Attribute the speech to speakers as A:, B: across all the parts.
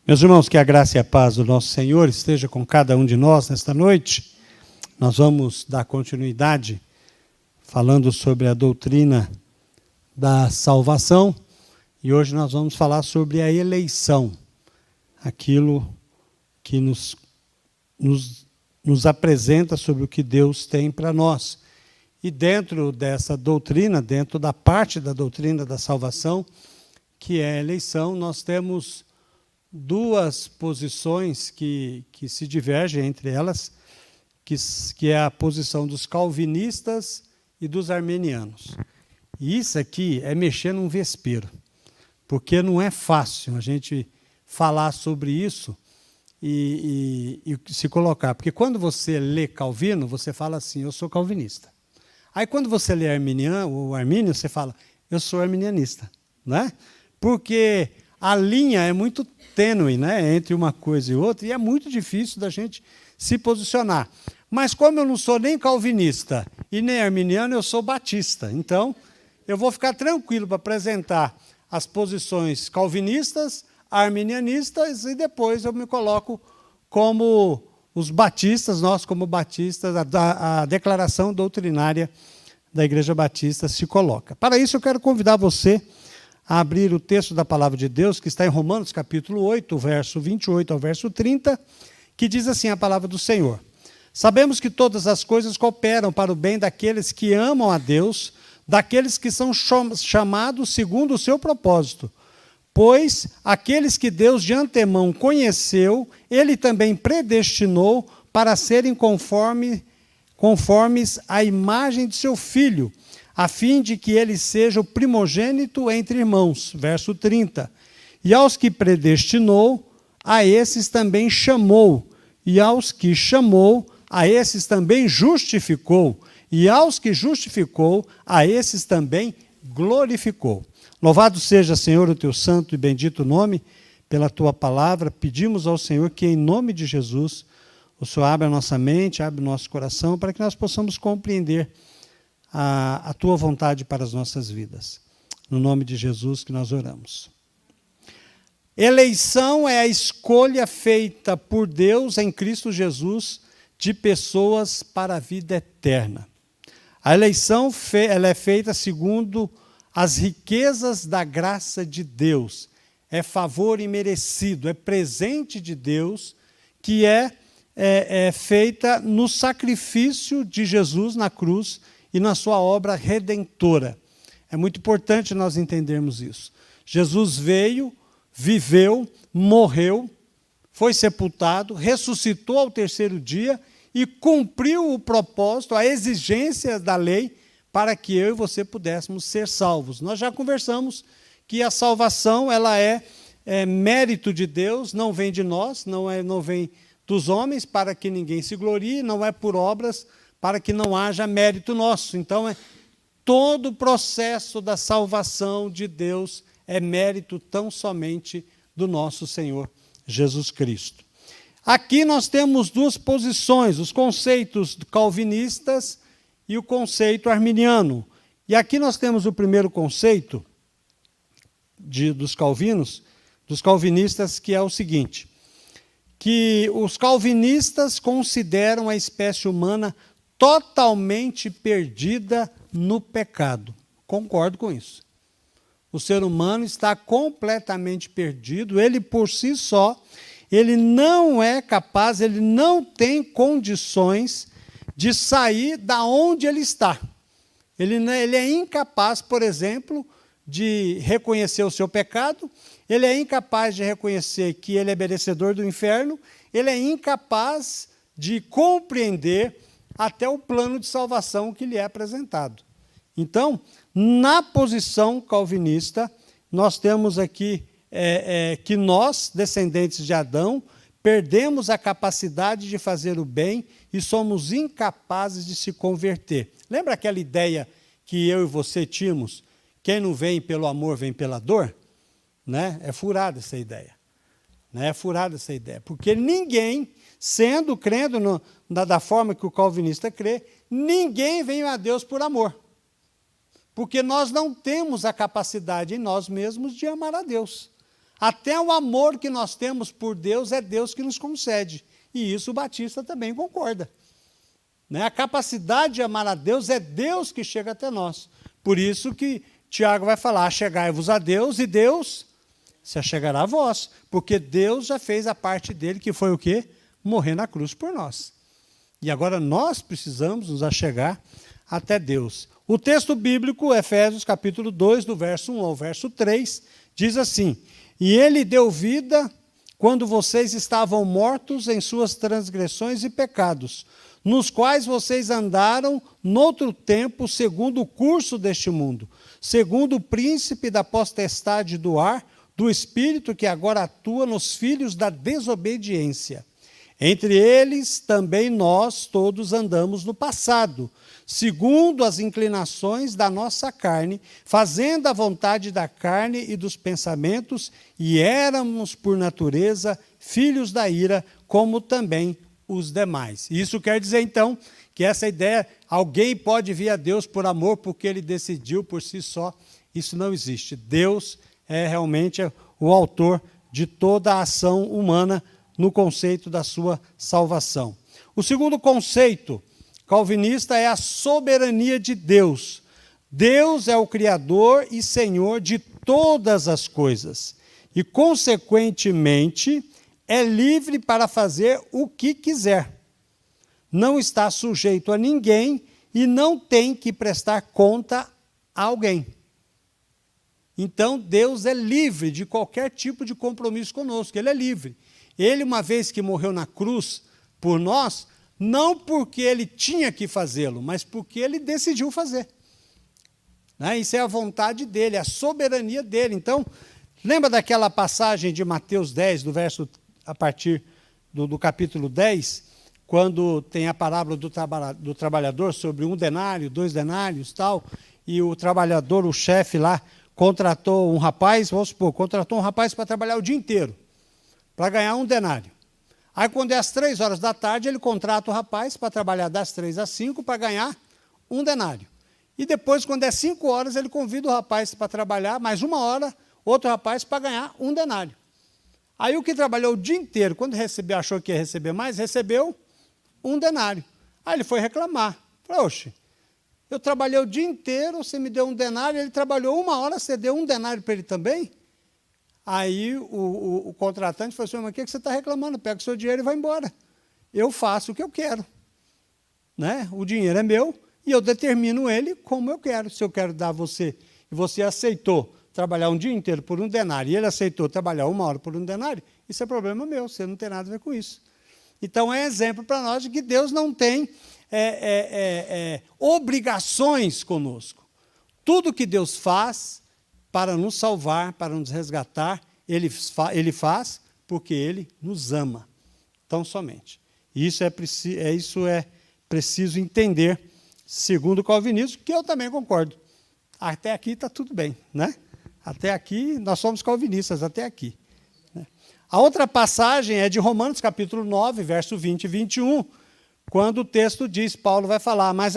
A: Meus irmãos, que a graça e a paz do nosso Senhor esteja com cada um de nós nesta noite. Nós vamos dar continuidade falando sobre a doutrina da salvação e hoje nós vamos falar sobre a eleição, aquilo que nos apresenta sobre o que Deus tem para nós. E dentro dessa doutrina, dentro da parte da doutrina da salvação, que é a eleição, nós temos duas posições que se divergem entre elas, que é a posição dos calvinistas e dos arminianos. E isso aqui é mexer num vespeiro, porque não é fácil a gente falar sobre isso e se colocar. Porque quando você lê Calvino, você fala assim, eu sou calvinista. Aí quando você lê Armínio, você fala, eu sou arminianista. Né? Porque a linha é muito tênue, né, entre uma coisa e outra, e é muito difícil da gente se posicionar. Mas como eu não sou nem calvinista e nem arminiano, eu sou batista. Então, eu vou ficar tranquilo para apresentar as posições calvinistas, arminianistas, e depois eu me coloco como os batistas, nós como batistas, a declaração doutrinária da Igreja Batista se coloca. Para isso, eu quero convidar você a abrir o texto da Palavra de Deus, que está em Romanos, capítulo 8, verso 28 ao verso 30, que diz assim a palavra do Senhor. Sabemos que todas as coisas cooperam para o bem daqueles que amam a Deus, daqueles que são chamados segundo o seu propósito. Pois aqueles que Deus de antemão conheceu, Ele também predestinou para serem conformes à imagem de seu Filho, a fim de que ele seja o primogênito entre irmãos. Verso 30. E aos que predestinou, a esses também chamou. E aos que chamou, a esses também justificou. E aos que justificou, a esses também glorificou. Louvado seja, Senhor, o teu santo e bendito nome, pela tua palavra. Pedimos ao Senhor que, em nome de Jesus, o Senhor abra a nossa mente, abra o nosso coração, para que nós possamos compreender a tua vontade para as nossas vidas. No nome de Jesus que nós oramos. Eleição é a escolha feita por Deus em Cristo Jesus de pessoas para a vida eterna. A eleição ela é feita segundo as riquezas da graça de Deus. É favor imerecido, é presente de Deus que é feita no sacrifício de Jesus na cruz e na sua obra redentora. É muito importante nós entendermos isso. Jesus veio, viveu, morreu, foi sepultado, ressuscitou ao terceiro dia e cumpriu o propósito, a exigência da lei para que eu e você pudéssemos ser salvos. Nós já conversamos que a salvação ela é mérito de Deus, não vem de nós, não vem dos homens para que ninguém se glorie, não é por obras para que não haja mérito nosso. Então, todo o processo da salvação de Deus é mérito tão somente do nosso Senhor Jesus Cristo. Aqui nós temos duas posições, os conceitos calvinistas e o conceito arminiano. E aqui nós temos o primeiro conceito dos calvinistas, que é o seguinte, que os calvinistas consideram a espécie humana totalmente perdida no pecado. Concordo com isso. O ser humano está completamente perdido, ele por si só, ele não é capaz, ele não tem condições de sair da onde ele está. Ele é incapaz, por exemplo, de reconhecer o seu pecado, ele é incapaz de reconhecer que ele é merecedor do inferno, ele é incapaz de compreender até o plano de salvação que lhe é apresentado. Então, na posição calvinista, nós temos aqui que nós, descendentes de Adão, perdemos a capacidade de fazer o bem e somos incapazes de se converter. Lembra aquela ideia que eu e você tínhamos? Quem não vem pelo amor, vem pela dor? Né? É furada essa ideia. É furada essa ideia. Porque ninguém, crendo da forma que o calvinista crê, ninguém vem a Deus por amor. Porque nós não temos a capacidade em nós mesmos de amar a Deus. Até o amor que nós temos por Deus é Deus que nos concede. E isso o Batista também concorda. Né? A capacidade de amar a Deus é Deus que chega até nós. Por isso que Tiago vai falar, achegai-vos a Deus e Deus se achegará a vós. Porque Deus já fez a parte dele, que foi o quê? Morrer na cruz por nós. E agora nós precisamos nos achegar até Deus. O texto bíblico, Efésios capítulo 2, do verso 1 ao verso 3, diz assim: E ele deu vida quando vocês estavam mortos em suas transgressões e pecados, nos quais vocês andaram noutro tempo, segundo o curso deste mundo, segundo o príncipe da potestade do ar, do espírito que agora atua nos filhos da desobediência. Entre eles também nós todos andamos no passado, segundo as inclinações da nossa carne, fazendo a vontade da carne e dos pensamentos, e éramos, por natureza, filhos da ira, como também os demais. Isso quer dizer, então, que essa ideia, alguém pode vir a Deus por amor, porque ele decidiu por si só, isso não existe. Deus é realmente o autor de toda a ação humana no conceito da sua salvação. O segundo conceito calvinista é a soberania de Deus. Deus é o Criador e Senhor de todas as coisas e, consequentemente, é livre para fazer o que quiser. Não está sujeito a ninguém e não tem que prestar conta a alguém. Então, Deus é livre de qualquer tipo de compromisso conosco, ele é livre. Ele, uma vez que morreu na cruz por nós, não porque ele tinha que fazê-lo, mas porque ele decidiu fazer. Né? Isso é a vontade dele, a soberania dele. Então, lembra daquela passagem de Mateus 10, a partir do capítulo 10, quando tem a parábola do trabalhador sobre 1 denário, 2 denários, tal, e o trabalhador, o chefe lá, contratou um rapaz, vamos supor, para trabalhar o dia inteiro, para ganhar 1 denário. Aí, quando é às 3 horas da tarde, ele contrata o rapaz para trabalhar das 3 às 5 para ganhar 1 denário. E depois, quando é 5 horas, ele convida o rapaz para trabalhar mais 1 hora, outro rapaz para ganhar 1 denário. Aí o que trabalhou o dia inteiro, quando achou que ia receber mais, recebeu 1 denário. Aí ele foi reclamar. Falou, oxe, eu trabalhei o dia inteiro, você me deu 1 denário, ele trabalhou 1 hora, você deu 1 denário para ele também? Aí o contratante falou assim, mas o que você está reclamando? Pega o seu dinheiro e vai embora. Eu faço o que eu quero. Né? O dinheiro é meu e eu determino ele como eu quero. Se eu quero dar a você, e você aceitou trabalhar um dia inteiro por 1 denário, e ele aceitou trabalhar 1 hora por 1 denário, isso é problema meu, você não tem nada a ver com isso. Então é exemplo para nós de que Deus não tem obrigações conosco. Tudo que Deus faz para nos salvar, para nos resgatar, ele faz porque ele nos ama, tão somente. Isso é preciso entender, segundo o calvinismo, que eu também concordo. Até aqui está tudo bem, né? Até aqui, nós somos calvinistas, até aqui. A outra passagem é de Romanos, capítulo 9, verso 20 e 21, quando o texto diz, Paulo vai falar, mas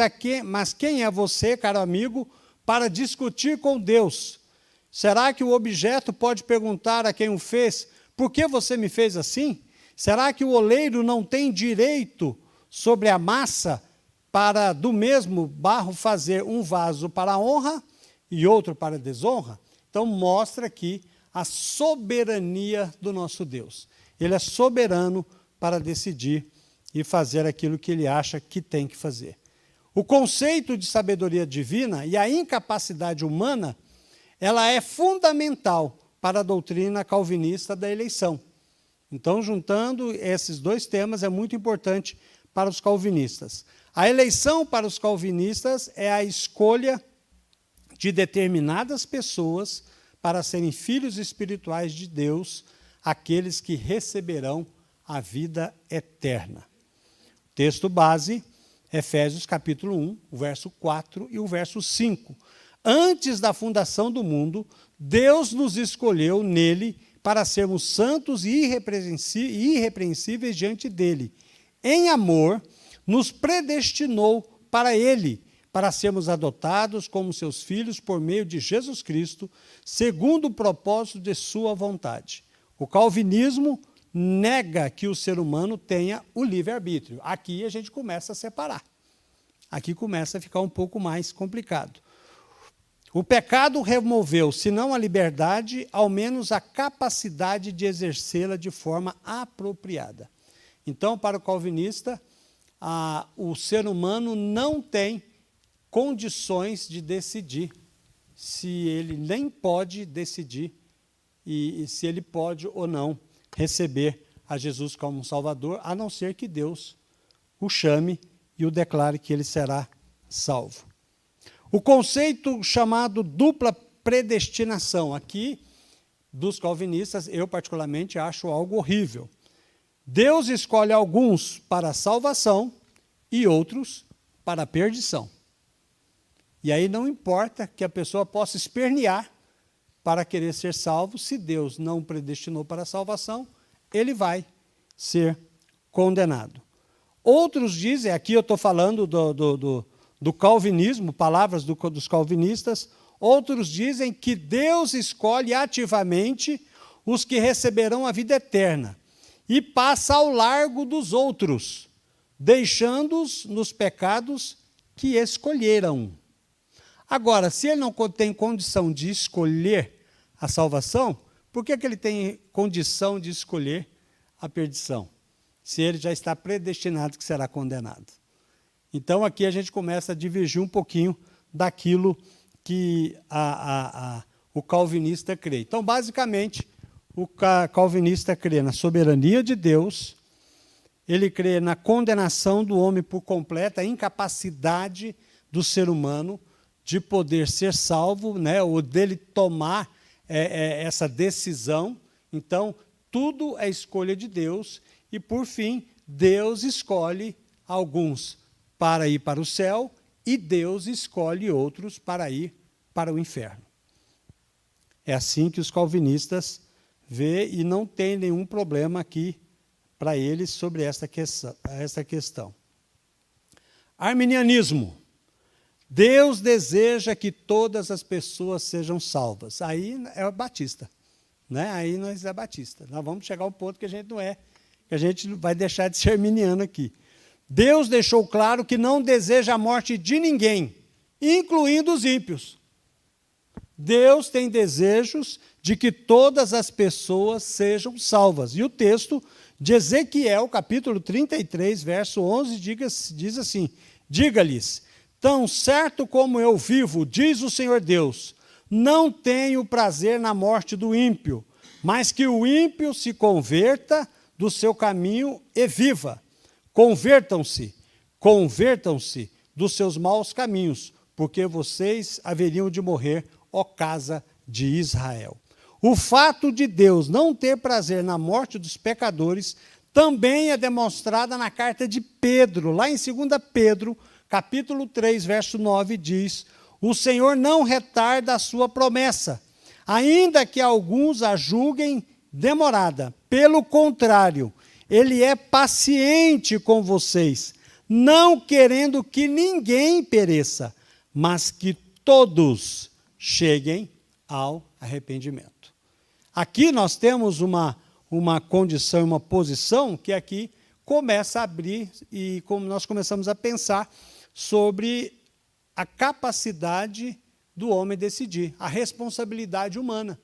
A: quem é você, caro amigo, para discutir com Deus? Será que o objeto pode perguntar a quem o fez, por que você me fez assim? Será que o oleiro não tem direito sobre a massa para do mesmo barro fazer um vaso para a honra e outro para a desonra? Então mostra aqui a soberania do nosso Deus. Ele é soberano para decidir e fazer aquilo que ele acha que tem que fazer. O conceito de sabedoria divina e a incapacidade humana, ela é fundamental para a doutrina calvinista da eleição. Então, juntando esses 2 temas, é muito importante para os calvinistas. A eleição para os calvinistas é a escolha de determinadas pessoas para serem filhos espirituais de Deus, aqueles que receberão a vida eterna. Texto base, Efésios capítulo 1, o verso 4 e o verso 5. Antes da fundação do mundo, Deus nos escolheu nele para sermos santos e irrepreensíveis diante dele. Em amor, nos predestinou para ele, para sermos adotados como seus filhos por meio de Jesus Cristo, segundo o propósito de sua vontade. O calvinismo nega que o ser humano tenha o livre-arbítrio. Aqui a gente começa a separar. Aqui começa a ficar um pouco mais complicado. O pecado removeu, se não a liberdade, ao menos a capacidade de exercê-la de forma apropriada. Então, para o calvinista, o ser humano não tem condições de decidir se ele nem pode decidir e se ele pode ou não receber a Jesus como Salvador, a não ser que Deus o chame e o declare que ele será salvo. O conceito chamado dupla predestinação, aqui, dos calvinistas, eu particularmente acho algo horrível. Deus escolhe alguns para a salvação e outros para a perdição. E aí não importa que a pessoa possa espernear para querer ser salvo, se Deus não o predestinou para a salvação, ele vai ser condenado. Outros dizem, aqui eu estou falando do calvinismo, palavras dos calvinistas, outros dizem que Deus escolhe ativamente os que receberão a vida eterna e passa ao largo dos outros, deixando-os nos pecados que escolheram. Agora, se ele não tem condição de escolher a salvação, por que ele tem condição de escolher a perdição? Se ele já está predestinado que será condenado. Então, aqui a gente começa a divergir um pouquinho daquilo que o calvinista crê. Então, basicamente, o calvinista crê na soberania de Deus, ele crê na condenação do homem por completa incapacidade do ser humano de poder ser salvo, né, ou dele tomar essa decisão. Então, tudo é escolha de Deus e, por fim, Deus escolhe alguns para ir para o céu e Deus escolhe outros para ir para o inferno. É assim que os calvinistas vê e não tem nenhum problema aqui para eles sobre esta questão. Arminianismo. Deus deseja que todas as pessoas sejam salvas. Aí é o batista. Né? Aí nós é batista. Nós vamos chegar ao ponto que a gente não é, que a gente vai deixar de ser arminiano aqui. Deus deixou claro que não deseja a morte de ninguém, incluindo os ímpios. Deus tem desejos de que todas as pessoas sejam salvas. E o texto de Ezequiel, capítulo 33, verso 11, diz assim: diga-lhes, tão certo como eu vivo, diz o Senhor Deus, não tenho prazer na morte do ímpio, mas que o ímpio se converta do seu caminho e viva. Convertam-se dos seus maus caminhos, porque vocês haveriam de morrer, ó casa de Israel. O fato de Deus não ter prazer na morte dos pecadores também é demonstrado na carta de Pedro. Lá em 2 Pedro, capítulo 3, verso 9, diz: o Senhor não retarda a sua promessa, ainda que alguns a julguem demorada. Pelo contrário, Ele é paciente com vocês, não querendo que ninguém pereça, mas que todos cheguem ao arrependimento. Aqui nós temos uma condição, uma posição que aqui começa a abrir e como nós começamos a pensar sobre a capacidade do homem decidir, a responsabilidade humana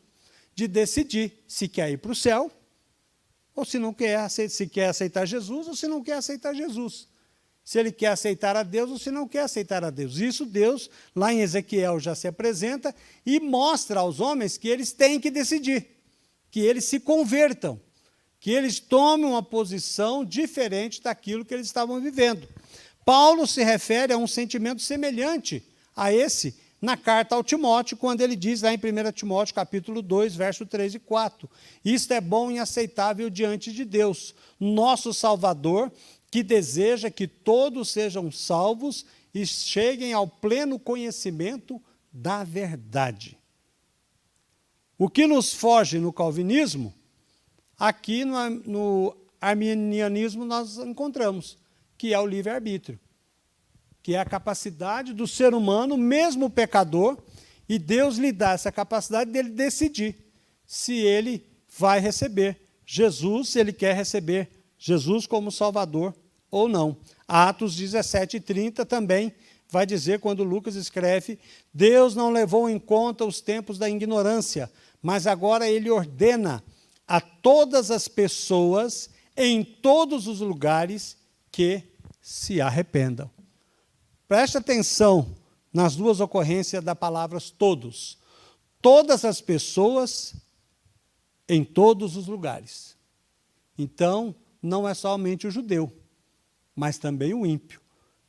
A: de decidir se quer ir para o céu ou se não quer, se quer aceitar Jesus ou se não quer aceitar Jesus. Se ele quer aceitar a Deus ou se não quer aceitar a Deus. Isso Deus, lá em Ezequiel, já se apresenta e mostra aos homens que eles têm que decidir, que eles se convertam, que eles tomem uma posição diferente daquilo que eles estavam vivendo. Paulo se refere a um sentimento semelhante a esse na carta ao Timóteo, quando ele diz lá em 1 Timóteo, capítulo 2, verso 3 e 4, isto é bom e aceitável diante de Deus, nosso Salvador, que deseja que todos sejam salvos e cheguem ao pleno conhecimento da verdade. O que nos foge no calvinismo, aqui no arminianismo nós encontramos, que é o livre-arbítrio. que é a capacidade do ser humano, mesmo pecador, e Deus lhe dá essa capacidade dele decidir se ele vai receber Jesus, se ele quer receber Jesus como Salvador ou não. Atos 17:30 também vai dizer, quando Lucas escreve, Deus não levou em conta os tempos da ignorância, mas agora ele ordena a todas as pessoas, em todos os lugares, que se arrependam. Preste atenção nas duas ocorrências da palavra todos. Todas as pessoas, em todos os lugares. Então, não é somente o judeu, mas também o ímpio,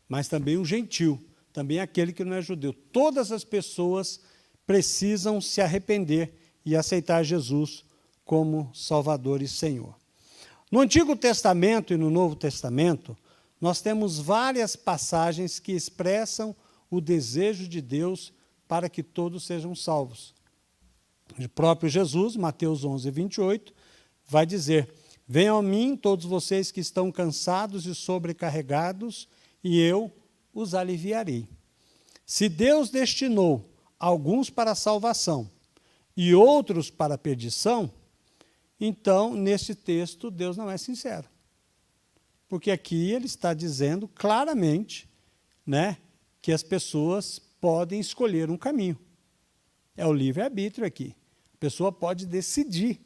A: mas também o gentil, também aquele que não é judeu. Todas as pessoas precisam se arrepender e aceitar Jesus como Salvador e Senhor. No Antigo Testamento e no Novo Testamento, nós temos várias passagens que expressam o desejo de Deus para que todos sejam salvos. O próprio Jesus, Mateus 11:28, vai dizer: venham a mim todos vocês que estão cansados e sobrecarregados, e eu os aliviarei. Se Deus destinou alguns para a salvação e outros para a perdição, então, nesse texto, Deus não é sincero. Porque aqui ele está dizendo claramente, né, que as pessoas podem escolher um caminho. É o livre-arbítrio aqui. A pessoa pode decidir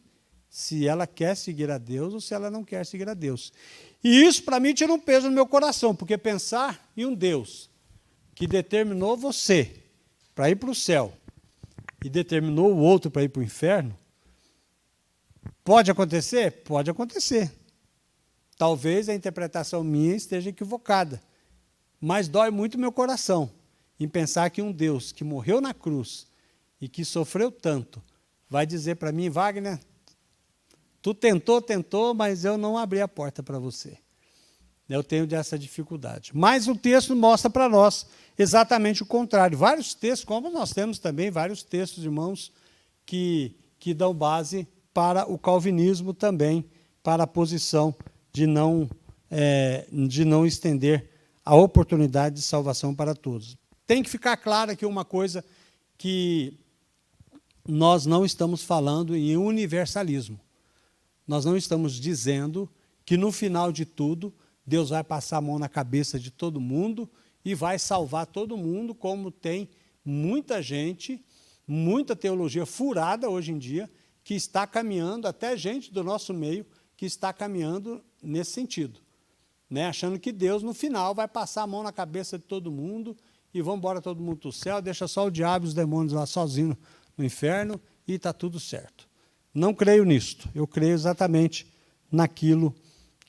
A: se ela quer seguir a Deus ou se ela não quer seguir a Deus. E isso, para mim, tira um peso no meu coração, porque pensar em um Deus que determinou você para ir para o céu e determinou o outro para ir para o inferno, pode acontecer? Pode acontecer. Talvez a interpretação minha esteja equivocada, mas dói muito meu coração em pensar que um Deus que morreu na cruz e que sofreu tanto vai dizer para mim: Wagner, tu tentou, mas eu não abri a porta para você. Eu tenho dessa dificuldade. Mas o texto mostra para nós exatamente o contrário. Vários textos, como nós temos também vários textos, irmãos, que dão base para o calvinismo também, para a posição de não estender a oportunidade de salvação para todos. Tem que ficar claro aqui uma coisa, que nós não estamos falando em universalismo. Nós não estamos dizendo que no final de tudo Deus vai passar a mão na cabeça de todo mundo e vai salvar todo mundo, como tem muita gente, muita teologia furada hoje em dia, que está caminhando, até gente do nosso meio, que está caminhando nesse sentido, né? Achando que Deus, no final, vai passar a mão na cabeça de todo mundo e vamos embora todo mundo para o céu, deixa só o diabo e os demônios lá sozinhos no inferno e está tudo certo. Não creio nisto, eu creio exatamente naquilo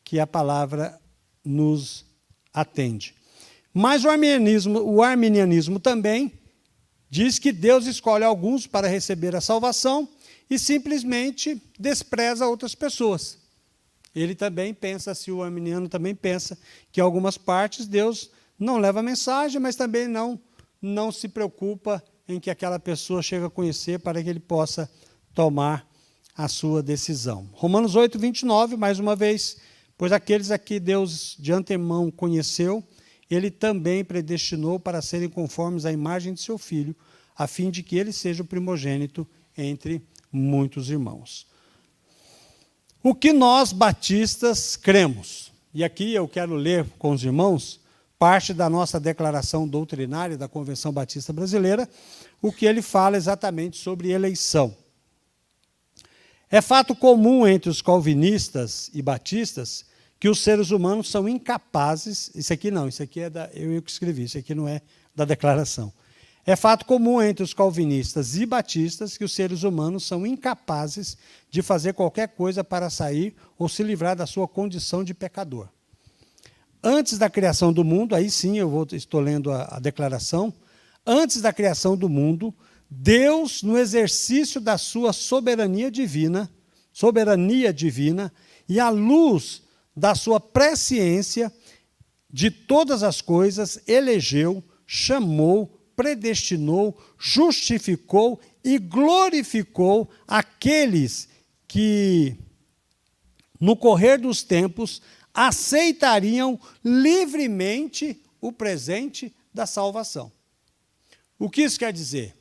A: que a palavra nos atende. Mas o arminianismo também diz que Deus escolhe alguns para receber a salvação e simplesmente despreza outras pessoas. Ele também pensa, se o arminiano também pensa, que em algumas partes Deus não leva a mensagem, mas também não se preocupa em que aquela pessoa chegue a conhecer para que ele possa tomar a sua decisão. Romanos 8:29, mais uma vez, pois aqueles a que Deus de antemão conheceu, ele também predestinou para serem conformes à imagem de seu Filho, a fim de que ele seja o primogênito entre muitos irmãos. O que nós batistas cremos? E aqui eu quero ler com os irmãos parte da nossa declaração doutrinária da Convenção Batista Brasileira, o que ele fala exatamente sobre eleição. É fato comum entre os calvinistas e batistas que os seres humanos são incapazes, isso aqui é eu que escrevi, isso aqui não é da declaração. É fato comum entre os calvinistas e batistas que os seres humanos são incapazes de fazer qualquer coisa para sair ou se livrar da sua condição de pecador. Antes da criação do mundo, aí sim estou lendo a declaração, antes da criação do mundo, Deus, no exercício da sua soberania divina, e à luz da sua presciência de todas as coisas, elegeu, chamou, predestinou, justificou e glorificou aqueles que, no correr dos tempos, aceitariam livremente o presente da salvação. O que isso quer dizer?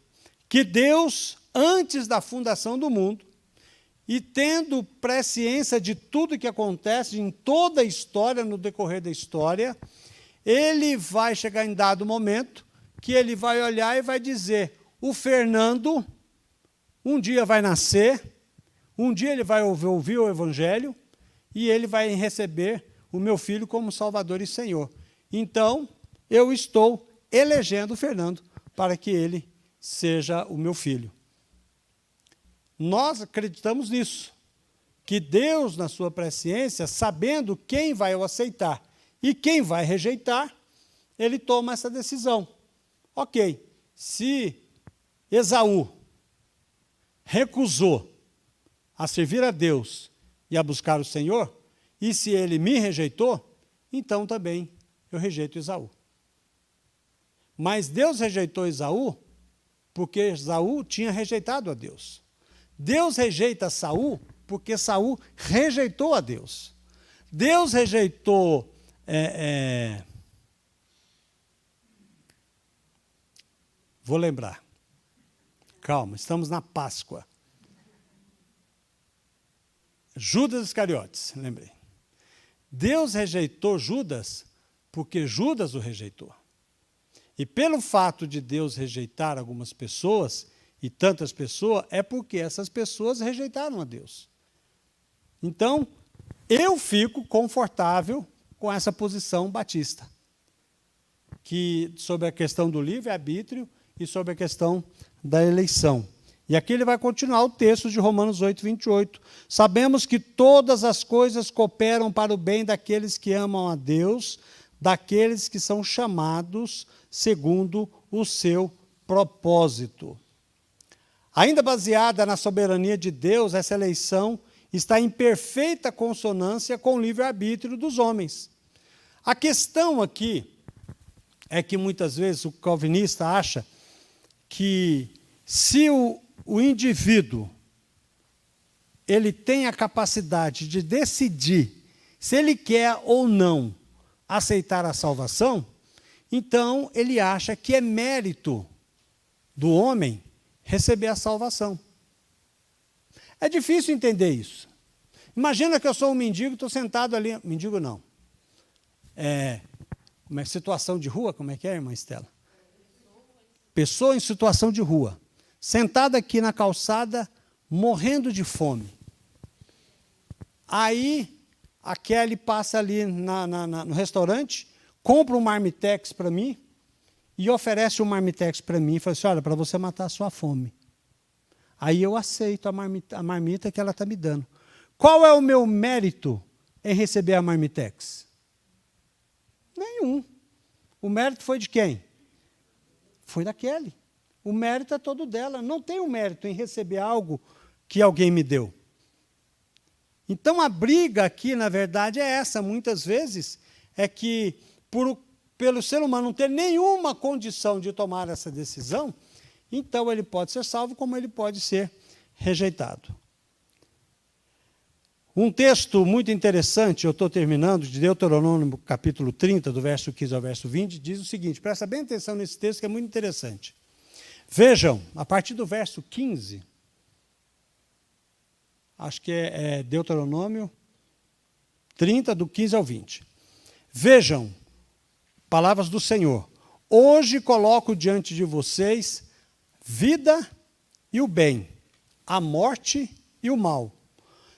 A: Que Deus, antes da fundação do mundo, e tendo presciência de tudo que acontece em toda a história, no decorrer da história, ele vai chegar em dado momento que ele vai olhar e vai dizer: o Fernando um dia vai nascer, um dia ele vai ouvir o Evangelho e ele vai receber o meu filho como Salvador e Senhor. Então, eu estou elegendo o Fernando para que ele seja o meu filho. Nós acreditamos nisso, que Deus, na sua presciência, sabendo quem vai o aceitar e quem vai rejeitar, ele toma essa decisão. Ok, se Esaú recusou a servir a Deus e a buscar o Senhor, e se ele me rejeitou, então também eu rejeito Esaú. Mas Deus rejeitou Esaú porque Esaú tinha rejeitado a Deus. Deus rejeita Saul porque Saul rejeitou a Deus. Deus rejeitou vou lembrar. Calma, estamos na Páscoa. Judas Iscariotes, lembrei. Deus rejeitou Judas porque Judas o rejeitou. E pelo fato de Deus rejeitar algumas pessoas, e tantas pessoas, é porque essas pessoas rejeitaram a Deus. Então, eu fico confortável com essa posição batista, que sobre a questão do livre-arbítrio e sobre a questão da eleição. E aqui ele vai continuar o texto de Romanos 8, 28. Sabemos que todas as coisas cooperam para o bem daqueles que amam a Deus, daqueles que são chamados segundo o seu propósito. Ainda baseada na soberania de Deus, essa eleição está em perfeita consonância com o livre-arbítrio dos homens. A questão aqui é que muitas vezes o calvinista acha que se o indivíduo ele tem a capacidade de decidir se ele quer ou não aceitar a salvação, então ele acha que é mérito do homem receber a salvação. É difícil entender isso. Imagina que eu sou um mendigo, estou sentado ali... Mendigo não. Situação de rua, como é que é, irmã Estela? Pessoa em situação de rua. Sentada aqui na calçada, morrendo de fome. Aí, a Kelly passa ali no restaurante, compra um marmitex para mim, e oferece um marmitex para mim, e fala assim: olha, para você matar a sua fome. Aí eu aceito a marmita que ela está me dando. Qual é o meu mérito em receber a marmitex? Nenhum. O mérito foi de quem? Foi da Kelly. O mérito é todo dela. Não tenho mérito em receber algo que alguém me deu. Então a briga aqui, na verdade, é essa. Muitas vezes é que, pelo ser humano não ter nenhuma condição de tomar essa decisão, então ele pode ser salvo, como ele pode ser rejeitado. Um texto muito interessante, eu estou terminando, de Deuteronômio, capítulo 30, do verso 15 ao verso 20, diz o seguinte, presta bem atenção nesse texto, que é muito interessante. Vejam, a partir do verso 15, acho que é Deuteronômio 30, do 15 ao 20. Vejam, palavras do Senhor. Hoje coloco diante de vocês vida e o bem, a morte e o mal.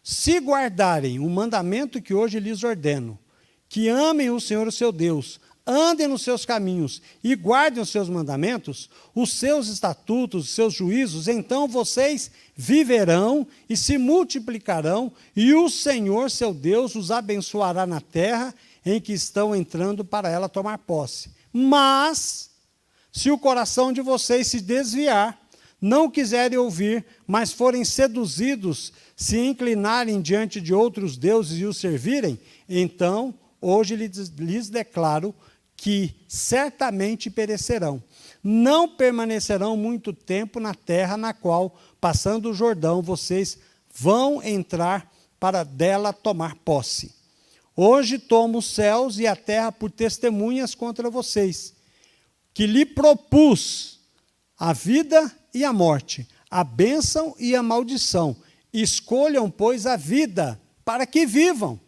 A: Se guardarem o mandamento que hoje lhes ordeno, que amem o Senhor, o seu Deus, andem nos seus caminhos e guardem os seus mandamentos, os seus estatutos, os seus juízos, então vocês viverão e se multiplicarão, e o Senhor, seu Deus, os abençoará na terra em que estão entrando para ela tomar posse. Mas, se o coração de vocês se desviar, não quiserem ouvir, mas forem seduzidos, se inclinarem diante de outros deuses e os servirem, então, hoje lhes declaro que certamente perecerão. Não permanecerão muito tempo na terra na qual, passando o Jordão, vocês vão entrar para dela tomar posse. Hoje tomo os céus e a terra por testemunhas contra vocês, que lhe propus a vida e a morte, a bênção e a maldição. Escolham, pois, a vida, para que vivam,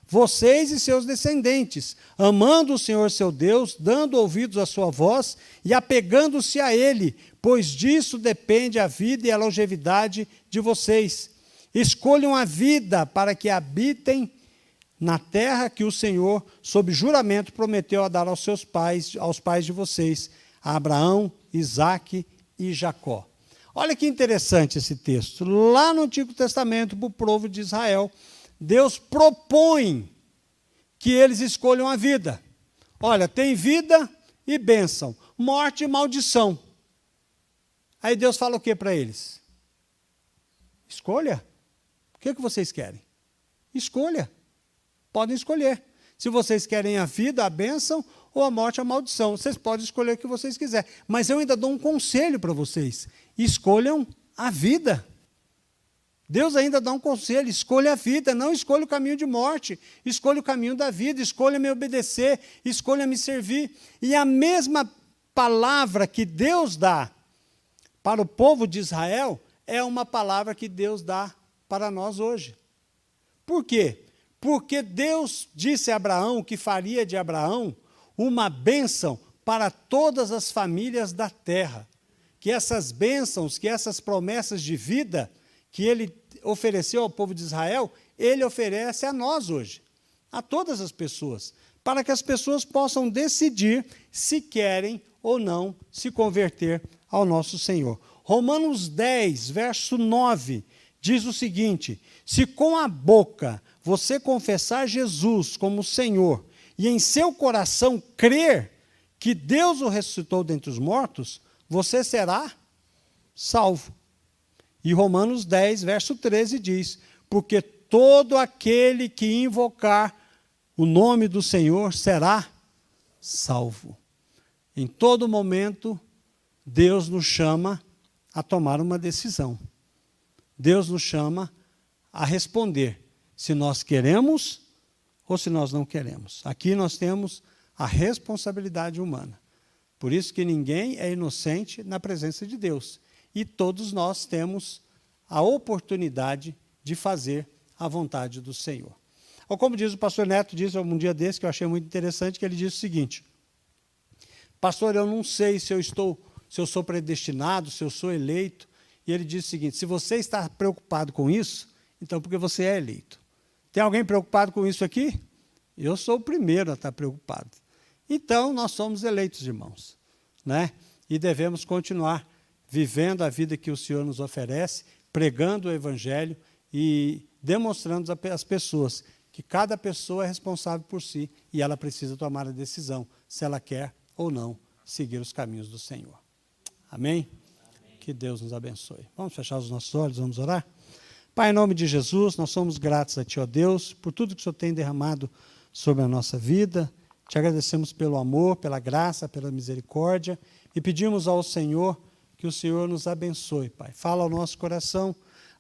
A: vocês e seus descendentes, amando o Senhor seu Deus, dando ouvidos à sua voz e apegando-se a Ele, pois disso depende a vida e a longevidade de vocês. Escolham a vida para que habitem na terra que o Senhor, sob juramento, prometeu a dar aos pais de vocês, a Abraão, Isaque e Jacó. Olha que interessante esse texto. Lá no Antigo Testamento, para o povo de Israel, Deus propõe que eles escolham a vida. Olha, tem vida e bênção, morte e maldição. Aí Deus fala o que para eles? Escolha. O que vocês querem? Escolha. Podem escolher. Se vocês querem a vida, a bênção, ou a morte, a maldição. Vocês podem escolher o que vocês quiserem. Mas eu ainda dou um conselho para vocês. Escolham a vida. Deus ainda dá um conselho. Escolha a vida, não escolha o caminho de morte. Escolha o caminho da vida. Escolha me obedecer. Escolha me servir. E a mesma palavra que Deus dá para o povo de Israel é uma palavra que Deus dá para nós hoje. Por quê? Porque Deus disse a Abraão que faria de Abraão uma bênção para todas as famílias da terra. Que essas bênçãos, que essas promessas de vida que ele ofereceu ao povo de Israel, ele oferece a nós hoje, a todas as pessoas, para que as pessoas possam decidir se querem ou não se converter ao nosso Senhor. Romanos 10, verso 9, diz o seguinte: se com a boca você confessar Jesus como Senhor e em seu coração crer que Deus o ressuscitou dentre os mortos, você será salvo. E Romanos 10, verso 13 diz: porque todo aquele que invocar o nome do Senhor será salvo. Em todo momento, Deus nos chama a tomar uma decisão. Deus nos chama a responder se nós queremos ou se nós não queremos. Aqui nós temos a responsabilidade humana. Por isso que ninguém é inocente na presença de Deus. E todos nós temos a oportunidade de fazer a vontade do Senhor. Ou como diz o pastor Neto, disse um dia desse, que eu achei muito interessante, que ele disse o seguinte: pastor, eu não sei se eu sou predestinado, se eu sou eleito. E ele disse o seguinte: se você está preocupado com isso, então porque você é eleito. Tem alguém preocupado com isso aqui? Eu sou o primeiro a estar preocupado. Então, nós somos eleitos, irmãos, né? E devemos continuar vivendo a vida que o Senhor nos oferece, pregando o Evangelho e demonstrando às pessoas que cada pessoa é responsável por si e ela precisa tomar a decisão se ela quer ou não seguir os caminhos do Senhor. Amém? Amém. Que Deus nos abençoe. Vamos fechar os nossos olhos, vamos orar? Pai, em nome de Jesus, nós somos gratos a Ti, ó Deus, por tudo que o Senhor tem derramado sobre a nossa vida. Te agradecemos pelo amor, pela graça, pela misericórdia e pedimos ao Senhor que o Senhor nos abençoe, Pai. Fala ao nosso coração,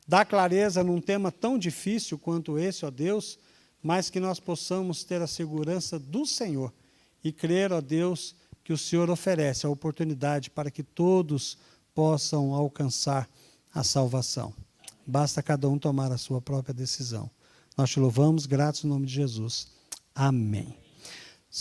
A: dá clareza num tema tão difícil quanto esse, ó Deus, mas que nós possamos ter a segurança do Senhor e crer, ó Deus, que o Senhor oferece a oportunidade para que todos possam alcançar a salvação. Basta cada um tomar a sua própria decisão. Nós te louvamos, gratos no nome de Jesus. Amém.